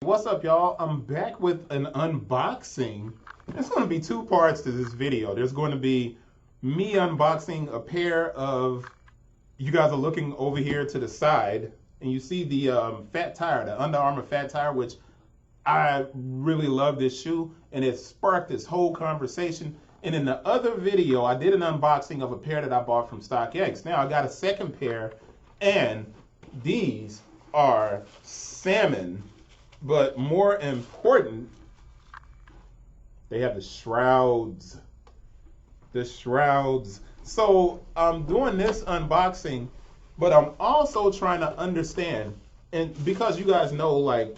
What's up, y'all? I'm back with an unboxing. There's going to be two parts to this video. There's going to be me unboxing a pair of, you guys are looking over here to the side, and you see the Fat Tire, the Under Armour Fat Tire, which I really love this shoe, and it sparked this whole conversation. And in the other video, I did an unboxing of a pair that I bought from StockX. Now I got a second pair, and these are salmon. But more important, they have the shrouds. The shrouds. So I'm doing this unboxing, but I'm also trying to understand, and because you guys know, like,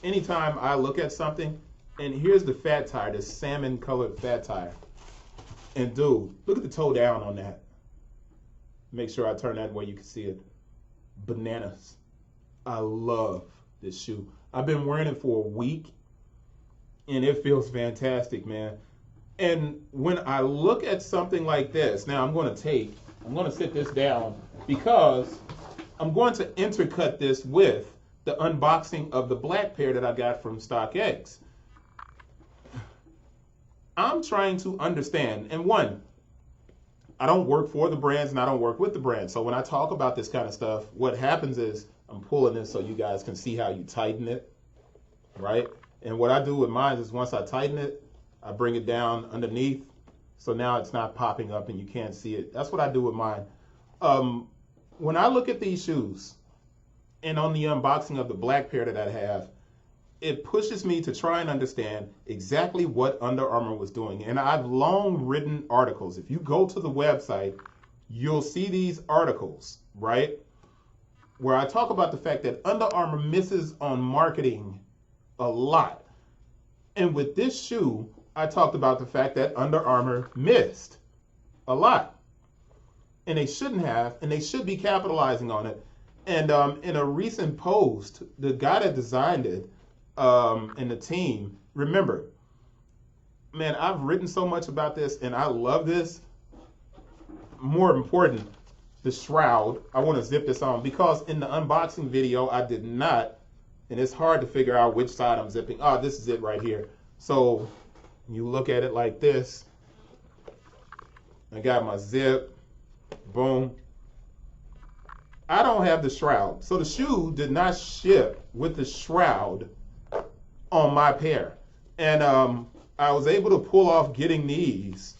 anytime I look at something, and here's the Fat Tire, this salmon colored Fat Tire. And dude, look at the toe down on that. Make sure I turn that way you can see it. Bananas. I love this shoe. I've been wearing it for a week, and it feels fantastic, man. And when I look at something like this, now I'm going to sit this down because I'm going to intercut this with the unboxing of the black pair that I got from StockX. I'm trying to understand, and one, I don't work for the brands and I don't work with the brands. So when I talk about this kind of stuff, what happens is I'm pulling this so you guys can see how you tighten it, right? And what I do with mine is once I tighten it, I bring it down underneath. So now it's not popping up and you can't see it. That's what I do with mine. When I look at these shoes and on the unboxing of the black pair that I have, it pushes me to try and understand exactly what Under Armour was doing. And I've long written articles. If you go to the website, you'll see these articles, right? Where I talk about the fact that Under Armour misses on marketing a lot. And with this shoe, I talked about the fact that Under Armour missed a lot. And they shouldn't have, and they should be capitalizing on it. And in a recent post, the guy that designed it and the team, remember, man, I've written so much about this and I love this. More important, the shroud. I want to zip this on because in the unboxing video, I did not, and it's hard to figure out which side I'm zipping. Oh, this is it right here. So you look at it like this. I got my zip, boom. I don't have the shroud. So the shoe did not ship with the shroud on my pair. And I was able to pull off getting these.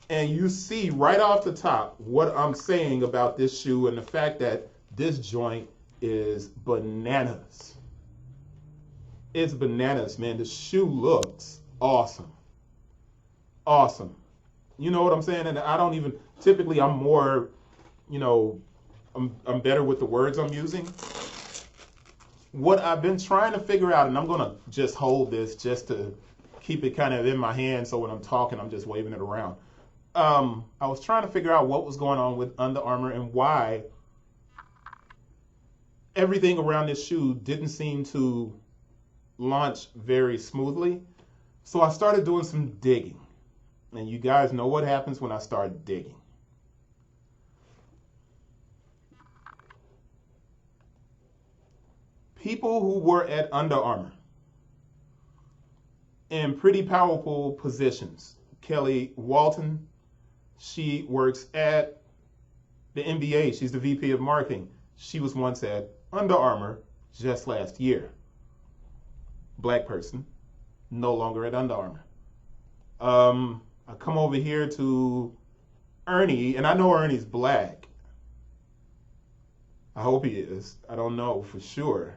And you see right off the top what I'm saying about this shoe and the fact that this joint is bananas. It's bananas, man. The shoe looks awesome. Awesome. You know what I'm saying? And I don't even, typically I'm more, you know, I'm better with the words I'm using. What I've been trying to figure out, and I'm going to just hold this just to keep it kind of in my hand so when I'm talking, I'm just waving it around. I was trying to figure out what was going on with Under Armour and why everything around this shoe didn't seem to launch very smoothly. So I started doing some digging. And you guys know what happens when I start digging. People who were at Under Armour in pretty powerful positions. Kelly Walton, she works at the NBA. She's the VP of marketing. She was once at Under Armour just last year. Black person, no longer at Under Armour. I come over here to Ernie, and I know Ernie's black. I hope he is. I don't know for sure.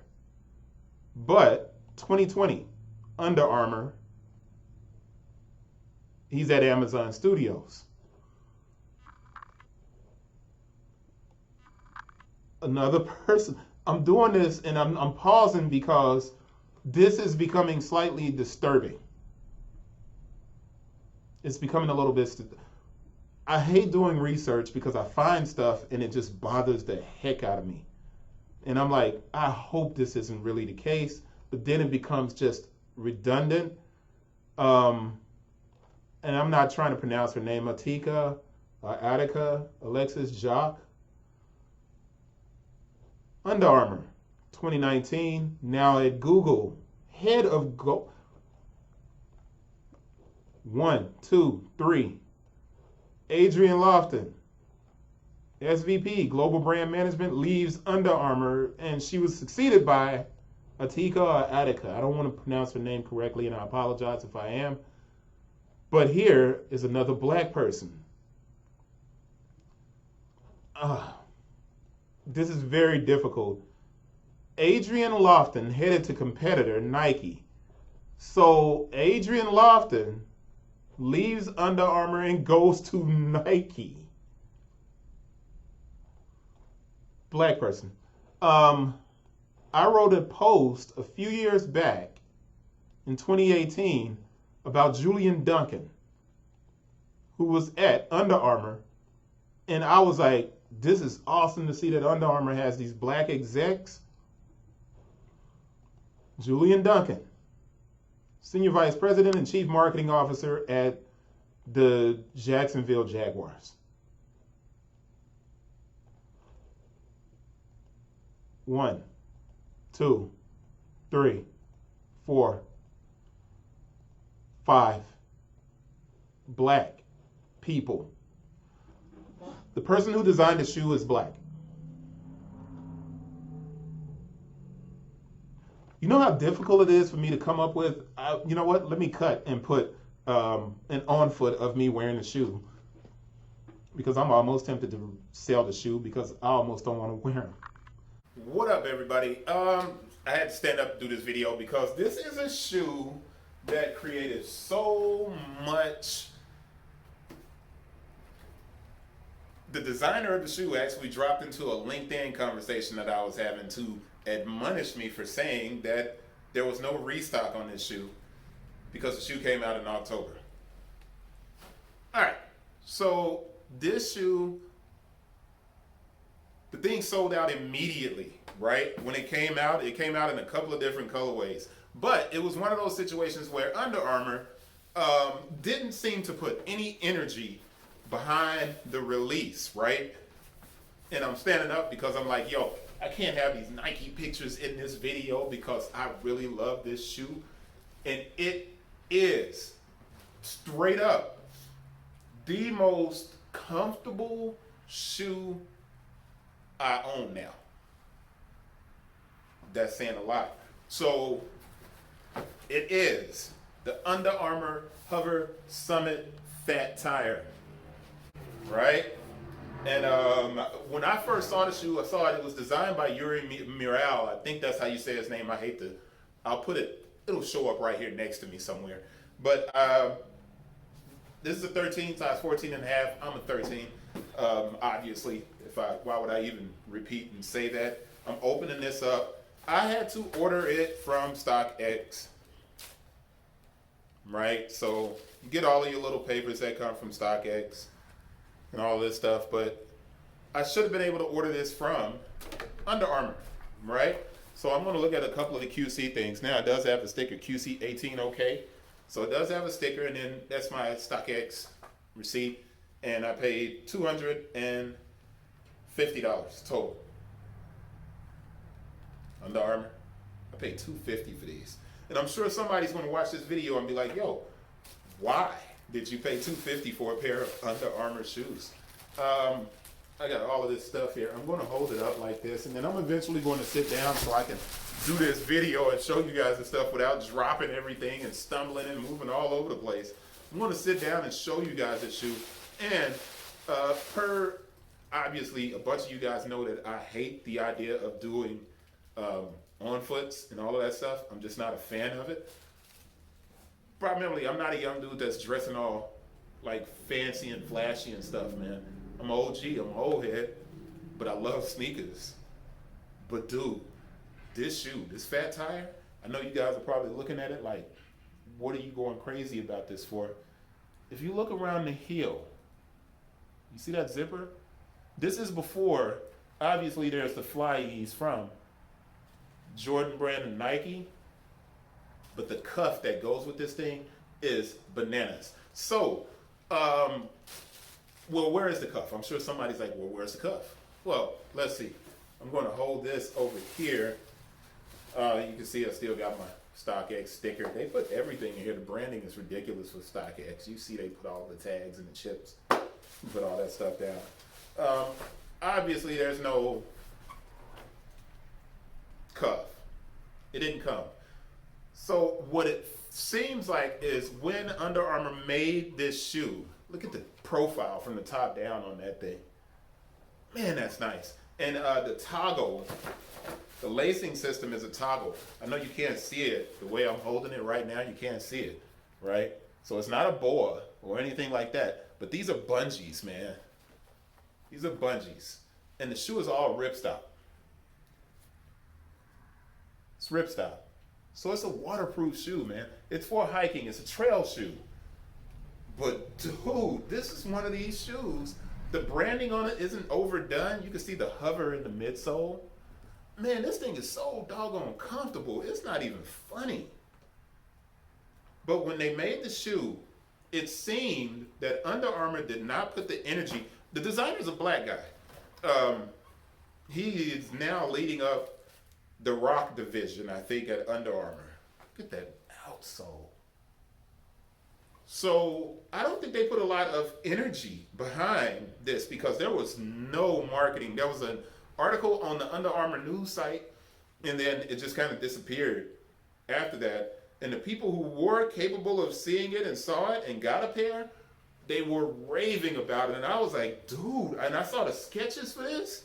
But 2020, Under Armour, he's at Amazon Studios. Another person. I'm doing this and I'm pausing because this is becoming slightly disturbing. It's becoming a little bit, I hate doing research because I find stuff and it just bothers the heck out of me. And I'm like, I hope this isn't really the case, but then it becomes just redundant. And I'm not trying to pronounce her name, Attica, Attica, Alexis Jacques. Under Armour. 2019, now at Google, head of Go. 1, 2, 3. Adrienne Lofton, SVP, Global Brand Management, leaves Under Armour, and she was succeeded by Atika or Attica. I don't want to pronounce her name correctly, and I apologize if I am. But here is another black person. This is very difficult. Adrienne Lofton headed to competitor Nike. So Adrienne Lofton leaves Under Armour and goes to Nike. Black person. I wrote a post a few years back in 2018 about Julian Duncan, who was at Under Armour, and I was like, this is awesome to see that Under Armour has these black execs. Julian Duncan, Senior Vice President and Chief Marketing Officer at the Jacksonville Jaguars. 1, 2, 3, 4, 5 black people. The person who designed the shoe is black. You know how difficult it is for me to come up with, you know what, let me cut and put an on foot of me wearing the shoe, because I'm almost tempted to sell the shoe because I almost don't want to wear them. What up, everybody? I had to stand up and do this video because this is a shoe that created so much. The designer of the shoe actually dropped into a LinkedIn conversation that I was having to admonish me for saying that there was no restock on this shoe because the shoe came out in October. All right, so this shoe, the thing sold out immediately, right? When it came out in a couple of different colorways. But it was one of those situations where Under Armour didn't seem to put any energy behind the release, right? And I'm standing up because I'm like, yo, I can't have these Nike pictures in this video because I really love this shoe. And it is straight up the most comfortable shoe I own now. That's saying a lot. So it is the Under Armour HOVR Summit Fat Tire, right? And when I first saw the shoe, I saw it was designed by Yuri Mural. I think that's how you say his name. I'll put it, it'll show up right here next to me somewhere. But this is a 13, size 14 and a half. I'm a 13. Obviously, why would I even repeat and say that? I'm opening this up. I had to order it from StockX, right? So you get all of your little papers that come from StockX and all this stuff, but I should have been able to order this from Under Armour, right? So I'm going to look at a couple of the QC things. Now it does have the sticker QC 18 OK. So it does have a sticker, and then that's my StockX receipt, and I paid $250 total. Under Armour, I paid $250 for these. And I'm sure somebody's going to watch this video and be like, yo, why did you pay $250 for a pair of Under Armour shoes? I got all of this stuff here. I'm going to hold it up like this, and then I'm eventually going to sit down so I can do this video and show you guys the stuff without dropping everything and stumbling and moving all over the place. I'm going to sit down and show you guys the shoe. And obviously, a bunch of you guys know that I hate the idea of doing on foots and all of that stuff. I'm just not a fan of it. Primarily, I'm not a young dude that's dressing all like fancy and flashy and stuff, man. I'm an OG, I'm an old head, but I love sneakers. But dude, this shoe, this Fat Tire, I know you guys are probably looking at it like, what are you going crazy about this for? If you look around the heel, you see that zipper? This is before, obviously there's the Fly Ease from Jordan Brand and Nike, but the cuff that goes with this thing is bananas. So, well, where is the cuff? I'm sure somebody's like, well, where's the cuff? Well, let's see. I'm going to hold this over here You can see I still got my StockX sticker. They put everything in here. The branding is ridiculous for StockX. You see they put all the tags and the chips, put all that stuff down. Obviously, there's no cuff. It didn't come. So what it seems like is when Under Armour made this shoe, look at the profile from the top down on that thing. Man, that's nice. And the toggle, the lacing system is a toggle. I know you can't see it. The way I'm holding it right now, you can't see it, right? So it's not a boa or anything like that. But these are bungees, man. These are bungees. And the shoe is all ripstop. It's ripstop. So it's a waterproof shoe, man. It's for hiking. It's a trail shoe. But dude, this is one of these shoes. The branding on it isn't overdone. You can see the hover in the midsole. Man, this thing is so doggone comfortable. It's not even funny. But when they made the shoe, it seemed that Under Armour did not put the energy. The designer's a black guy. He is now leading up the rock division, I think, at Under Armour. Look at that outsole. So I don't think they put a lot of energy behind this because there was no marketing. There was an article on the Under Armour news site, and then it just kind of disappeared after that. And the people who were capable of seeing it and saw it and got a pair, they were raving about it. And I was like, dude, and I saw the sketches for this.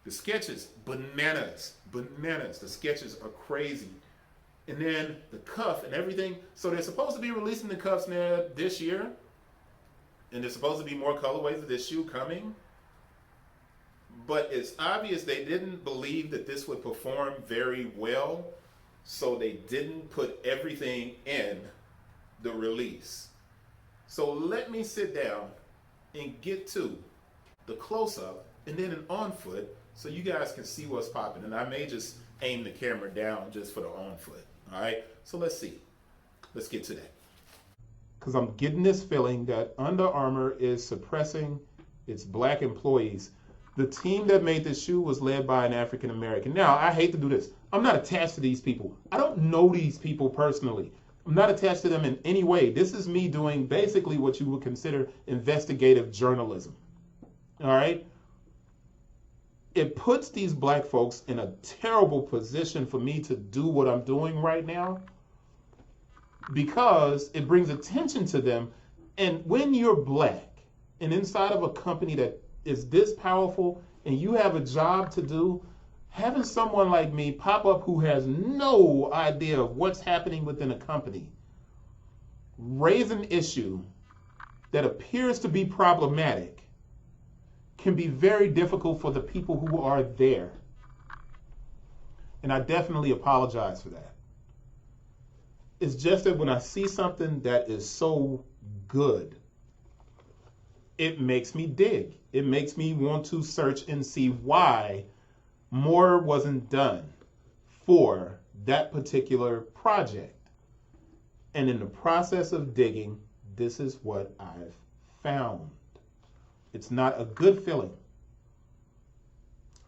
The sketches, bananas. The sketches are crazy. And then the cuff and everything. So they're supposed to be releasing the cuffs now this year. And there's supposed to be more colorways of this shoe coming. But it's obvious they didn't believe that this would perform very well. So they didn't put everything in the release. So let me sit down and get to the close-up and then an on-foot so you guys can see what's popping. And I may just aim the camera down just for the on-foot. All right, so let's see. Let's get to that. Because I'm getting this feeling that Under Armour is suppressing its black employees. The team that made this shoe was led by an African American. Now, I hate to do this. I'm not attached to these people. I don't know these people personally. I'm not attached to them in any way. This is me doing basically what you would consider investigative journalism. All right? It puts these black folks in a terrible position for me to do what I'm doing right now because it brings attention to them. And when you're black and inside of a company that is this powerful and you have a job to do, having someone like me pop up who has no idea of what's happening within a company, raise an issue that appears to be problematic, can be very difficult for the people who are there. And I definitely apologize for that. It's just that when I see something that is so good, it makes me dig. It makes me want to search and see why more wasn't done for that particular project. And in the process of digging, this is what I've found. It's not a good feeling.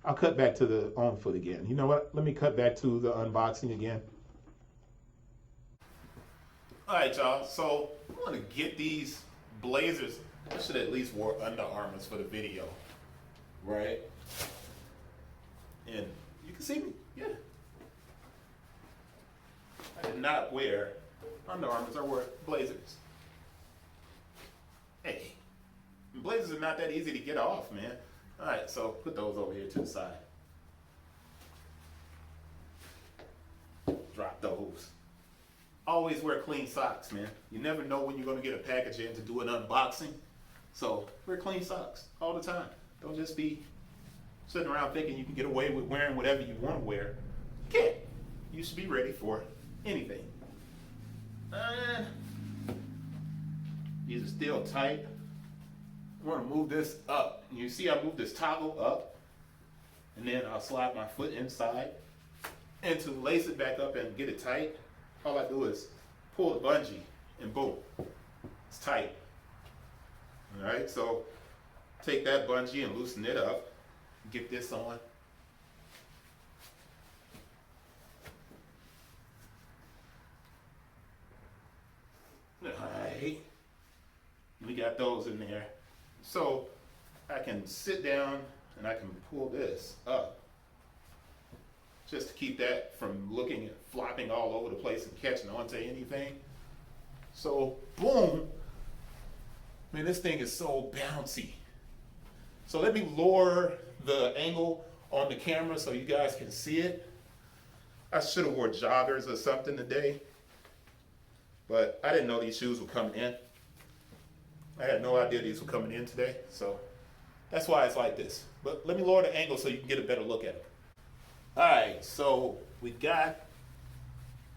I'll cut back to the on foot again. You know what? Let me cut back to the unboxing again. All right, y'all. So I'm going to get these blazers. I should at least wear Under Armours for the video, right? And you can see me, yeah. I did not wear Under Armours. I wore blazers. Hey. Blazers are not that easy to get off, man. All right, so put those over here to the side. Drop those. Always wear clean socks, man. You never know when you're going to get a package in to do an unboxing. So wear clean socks all the time. Don't just be sitting around thinking you can get away with wearing whatever you want to wear. You can't. You should be ready for anything. And these are still tight. I'm going to move this up. You see I move this toggle up, and then I'll slide my foot inside, and to lace it back up and get it tight, all I do is pull the bungee, and boom, it's tight. All right, so take that bungee and loosen it up, get this on. got those in there. So I can sit down and I can pull this up just to keep that from looking and flopping all over the place and catching onto anything. So boom, man, this thing is so bouncy. So let me lower the angle on the camera so you guys can see it. I should have wore joggers or something today, but I didn't know these shoes were coming in. I had no idea these were coming in today, so that's why it's like this. But let me lower the angle so you can get a better look at it. All right, so we got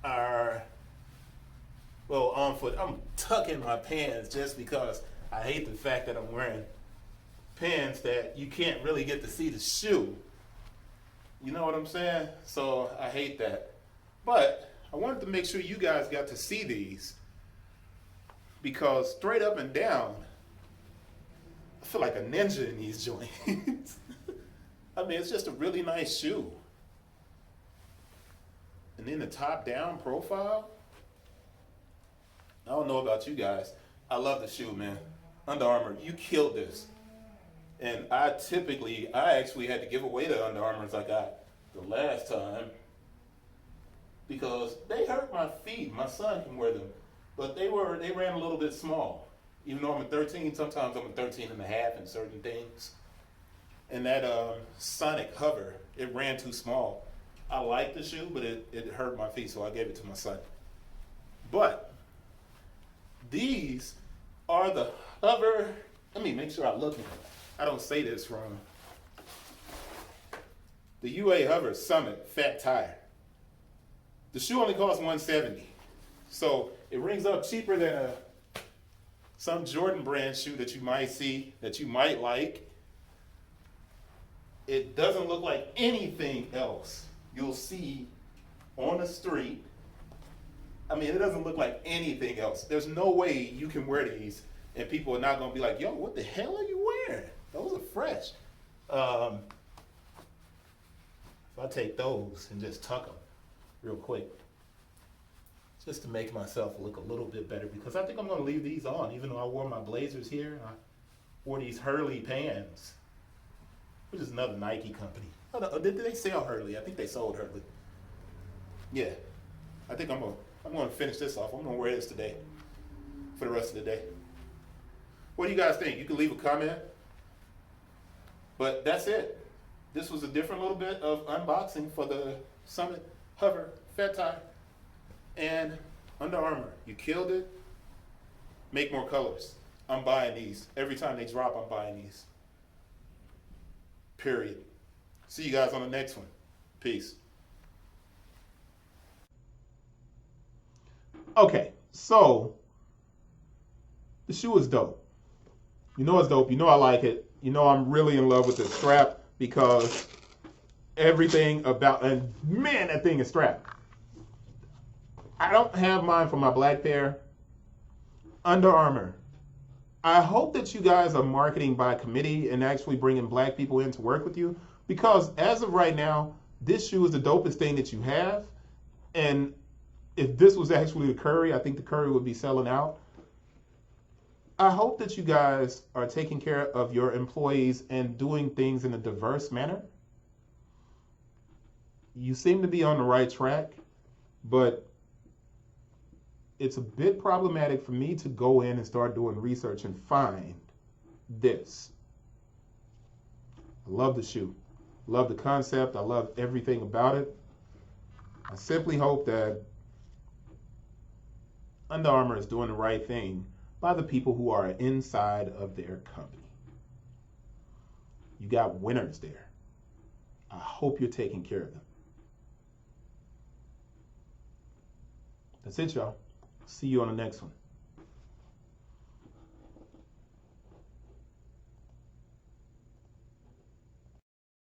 our, well, on foot. I'm tucking my pants just because I hate the fact that I'm wearing pants that you can't really get to see the shoe. You know what I'm saying? So I hate that. But I wanted to make sure you guys got to see these, because straight up and down, I feel like a ninja in these joints. I mean, it's just a really nice shoe. And then the top down profile, I don't know about you guys. I love the shoe, man. Under Armour, you killed this. And I actually had to give away the Under Armours I got the last time because they hurt my feet. My son can wear them, but they ran a little bit small. Even though I'm a 13, sometimes I'm a 13 and a half in certain things. And that Sonic Hover, it ran too small. I like the shoe, but it hurt my feet, so I gave it to my son. But these are the Hover. Let me make sure I look at them. I don't say this wrong. The UA HOVR Fat Tire. The shoe only costs $170, so it rings up cheaper than some Jordan brand shoe that you might see, that you might like. It doesn't look like anything else you'll see on the street. I mean, it doesn't look like anything else. There's no way you can wear these and people are not gonna be like, yo, what the hell are you wearing? Those are fresh. If I take those and just tuck them real quick, just to make myself look a little bit better, because I think I'm gonna leave these on, even though I wore my blazers here and I wore these Hurley pants, which is another Nike company. Oh, did they sell Hurley? I think they sold Hurley. Yeah, I think I'm gonna finish this off. I'm gonna wear this today for the rest of the day. What do you guys think? You can leave a comment. But that's it. This was a different little bit of unboxing for the HOVR Fat Tire and Under Armour. You killed it. Make more colors. I'm buying these. Every time they drop, I'm buying these. Period. See you guys on the next one. Peace. Okay, so the shoe is dope. You know it's dope. You know I like it. You know I'm really in love with the strap, because everything about, and man, that thing is strapped. I don't have mine for my black pair. Under Armour. I hope that you guys are marketing by committee and actually bringing black people in to work with you, because as of right now, this shoe is the dopest thing that you have. And if this was actually the Curry, I think the Curry would be selling out. I hope that you guys are taking care of your employees and doing things in a diverse manner. You seem to be on the right track, but it's a bit problematic for me to go in and start doing research and find this. I love the shoe. Love the concept. I love everything about it. I simply hope that Under Armour is doing the right thing by the people who are inside of their company. You got winners there. I hope you're taking care of them. That's it, y'all. See you on the next one.